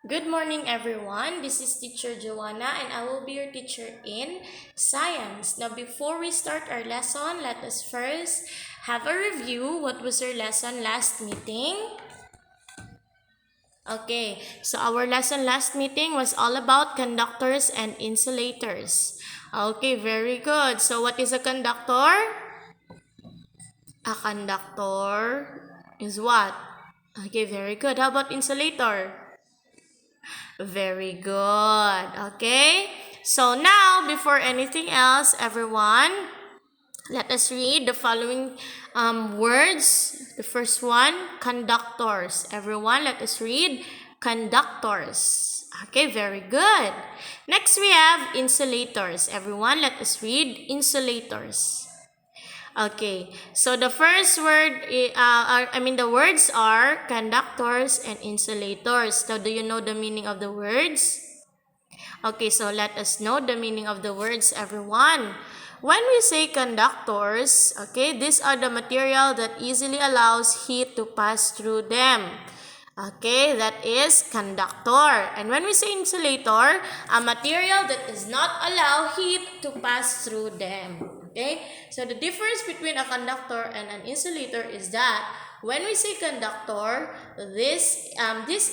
Good morning, everyone. This is Teacher Joanna, and I will be your teacher in science. Now, before we start our lesson, let us first have a review. What was our lesson last meeting? Okay, so our lesson last meeting was all about conductors and insulators. Okay, very good. So, what is a conductor? A conductor is what? Okay, very good. How about insulator? Very good. Okay. So now, before anything else, everyone, let us read the following words. The first one, conductors. Everyone, let us read conductors. Okay, very good. Next, we have insulators. Everyone, let us read insulators. Okay, so the first word, the words are conductors and insulators. So, do you know the meaning of the words? Okay, so let us know the meaning of the words, everyone. When we say conductors, okay, these are the material that easily allows heat to pass through them. Okay, that is conductor. And when we say insulator, a material that does not allow heat to pass through them. Okay, so the difference between a conductor and an insulator is that when we say conductor, this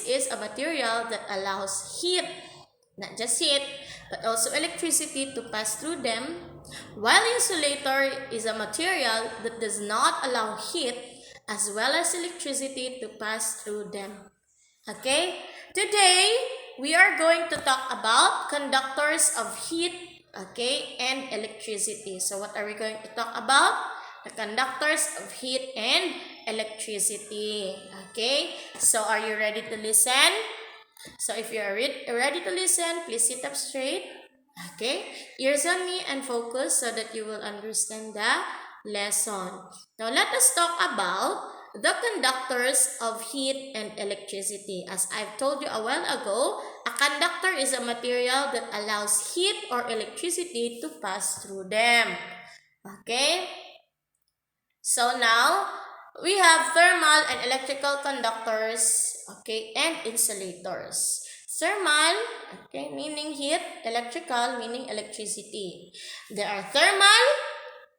is a material that allows heat, not just heat, but also electricity to pass through them, while insulator is a material that does not allow heat as well as electricity to pass through them. Okay, today we are going to talk about conductors of heat, okay, and electricity. So what are we going to talk about? The conductors of heat and electricity. Okay, so are you ready to listen? So if you are ready to listen, please sit up straight. Okay, ears on me and focus so that you will understand the lesson. Now let us talk about the conductors of heat and electricity. As I've told you a while ago, a conductor is a material that allows heat or electricity to pass through them. Okay? So now, we have thermal and electrical conductors, okay, and insulators. Thermal, okay, meaning heat, electrical, meaning electricity. There are thermal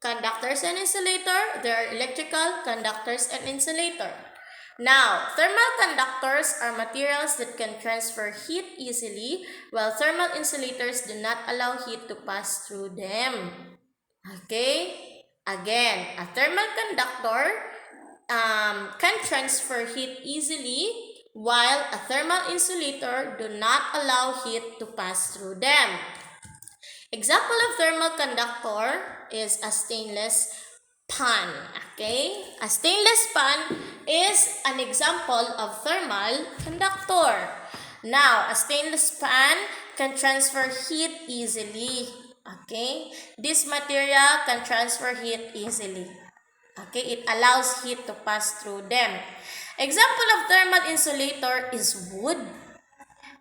conductors and insulator. There are electrical conductors and insulator. Now, thermal conductors are materials that can transfer heat easily, while thermal insulators do not allow heat to pass through them. Okay? Again, a thermal conductor can transfer heat easily, while a thermal insulator do not allow heat to pass through them. Example of thermal conductor is a stainless pan. Okay? A stainless pan is an example of thermal conductor. Now, a stainless pan can transfer heat easily. Okay? This material can transfer heat easily. Okay? It allows heat to pass through them. Example of thermal insulator is wood.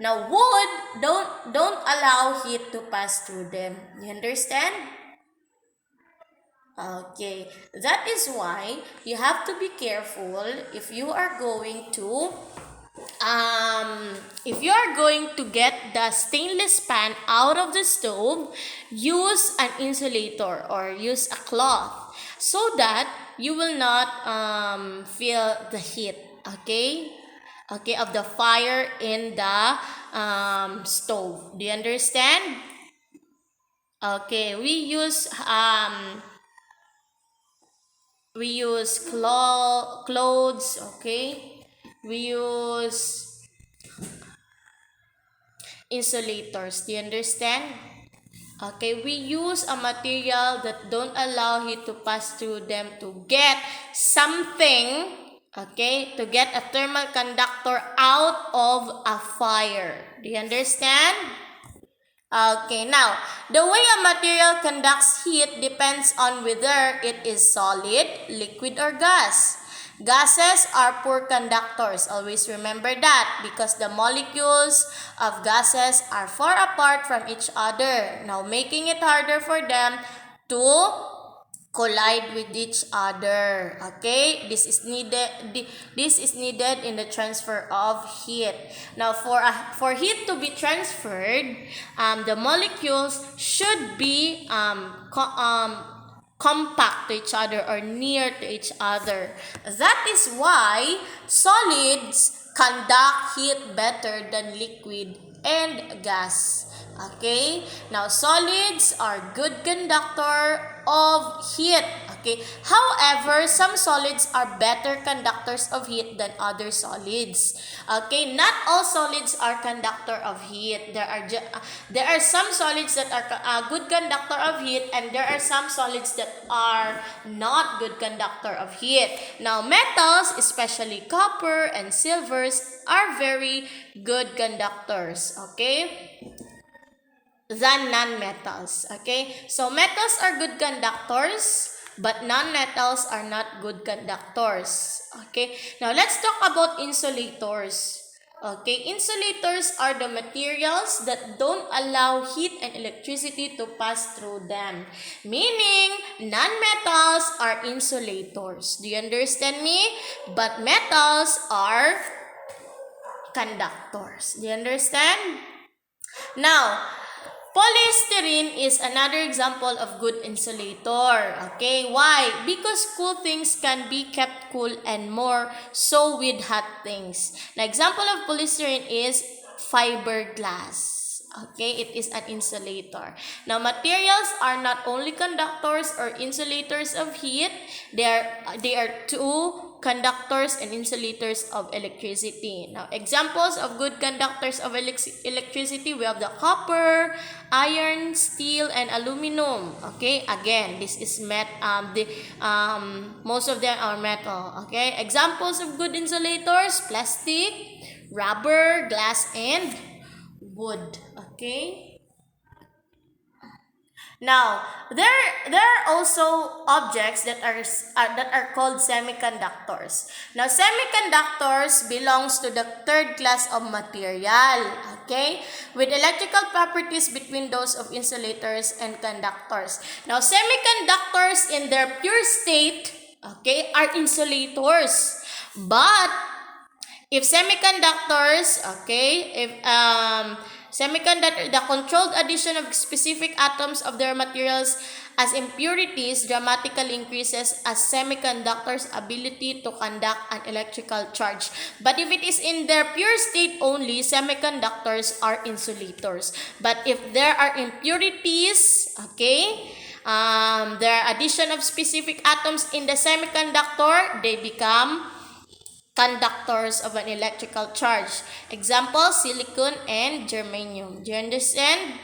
Now, wood don't allow heat to pass through them. You understand? Okay, that is why you have to be careful if you are going to get the stainless pan out of the stove. Use an insulator or use a cloth so that you will not feel the heat. Okay, of the fire in the stove. Do you understand? Okay, we use clothes. Okay, we use insulators. Do you understand? Okay, we use a material that don't allow heat to pass through them to get something, okay, to get a thermal conductor out of a fire. Do you understand? Okay, now, the way a material conducts heat depends on whether it is solid, liquid, or gas. Gases are poor conductors. Always remember that because the molecules of gases are far apart from each other, now making it harder for them to collide with each other. Okay, this is needed in the transfer of heat. Now for heat to be transferred, the molecules should be compact to each other or near to each other. That is why solids conduct heat better than liquid and gas. Okay, now solids are good conductor of heat. Okay, however, some solids are better conductors of heat than other solids. Okay, not all solids are conductor of heat. There are some solids that are good conductor of heat, and there are some solids that are not good conductor of heat. Now metals, especially copper and silvers, are very good conductors. Okay, than non-metals. Okay, so metals are good conductors, but non-metals are not good conductors. Okay, now let's talk about insulators. Okay, insulators are the materials that don't allow heat and electricity to pass through them. Meaning, non-metals are insulators. Do you understand me? But metals are conductors. Do you understand? Now, polystyrene is another example of good insulator. Okay, why? Because cool things can be kept cool and more so with hot things. An example of polystyrene is fiberglass. Okay, it is an insulator. Now, materials are not only conductors or insulators of heat, they are two conductors and insulators of electricity. Now, examples of good conductors of electricity, we have the copper, iron, steel, and aluminum. Okay, again, this is most of them are metal. Okay, examples of good insulators: plastic, rubber, glass, and wood. Okay, now there are also objects that are called semiconductors. Now semiconductors belongs to the third class of material, okay, with electrical properties between those of insulators and conductors. Now semiconductors in their pure state, okay, are insulators, but if semiconductors, okay, if the controlled addition of specific atoms of their materials as impurities dramatically increases a semiconductor's ability to conduct an electrical charge. But if it is in their pure state only, semiconductors are insulators. But if there are impurities, okay, there are addition of specific atoms in the semiconductor, they become conductors of an electrical charge. Example, silicon and germanium. Do you understand?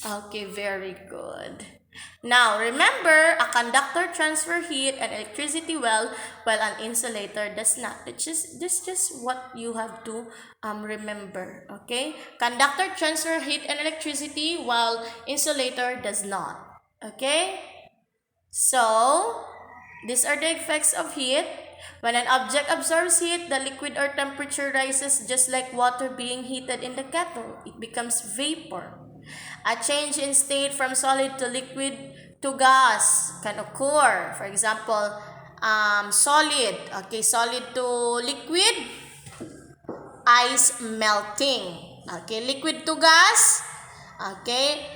Okay, very good. Now, remember, a conductor transfers heat and electricity well, while an insulator does not. This is just what you have to remember. Okay? Conductor transfers heat and electricity, while insulator does not. Okay? So, these are the effects of heat. When an object absorbs heat, the liquid or temperature rises just like water being heated in the kettle. It becomes vapor. A change in state from solid to liquid to gas can occur. For example, solid. Okay, solid to liquid, ice melting. Okay, liquid to gas. Okay,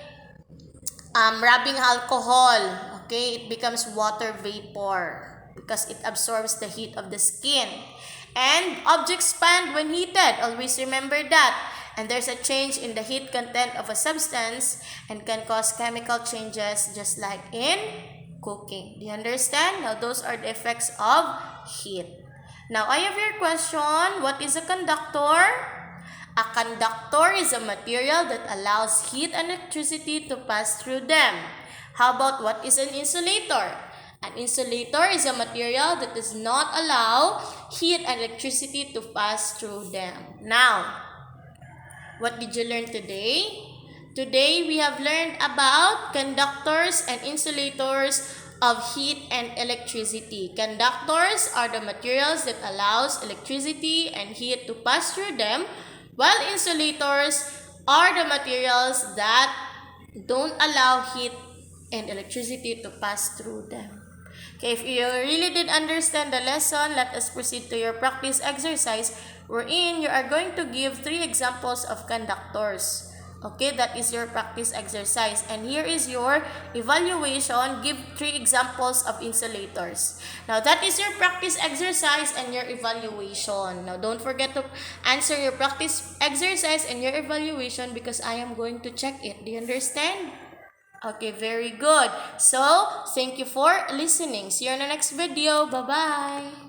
rubbing alcohol. Okay, it becomes water vapor because it absorbs the heat of the skin. And objects expand when heated. Always remember that. And there's a change in the heat content of a substance and can cause chemical changes just like in cooking. Do you understand? Now, those are the effects of heat. Now, I have your question. What is a conductor? A conductor is a material that allows heat and electricity to pass through them. How about what is an insulator? An insulator is a material that does not allow heat and electricity to pass through them. Now, what did you learn today? Today, we have learned about conductors and insulators of heat and electricity. Conductors are the materials that allows electricity and heat to pass through them, while insulators are the materials that don't allow heat and electricity to pass through them. Okay, if you really did understand the lesson, let us proceed to your practice exercise wherein you are going to give 3 examples of conductors. Okay, that is your practice exercise. And here is your evaluation. Give 3 examples of insulators. Now, that is your practice exercise and your evaluation. Now, don't forget to answer your practice exercise and your evaluation because I am going to check it. Do you understand? Okay, very good. So, thank you for listening. See you on the next video. Bye-bye.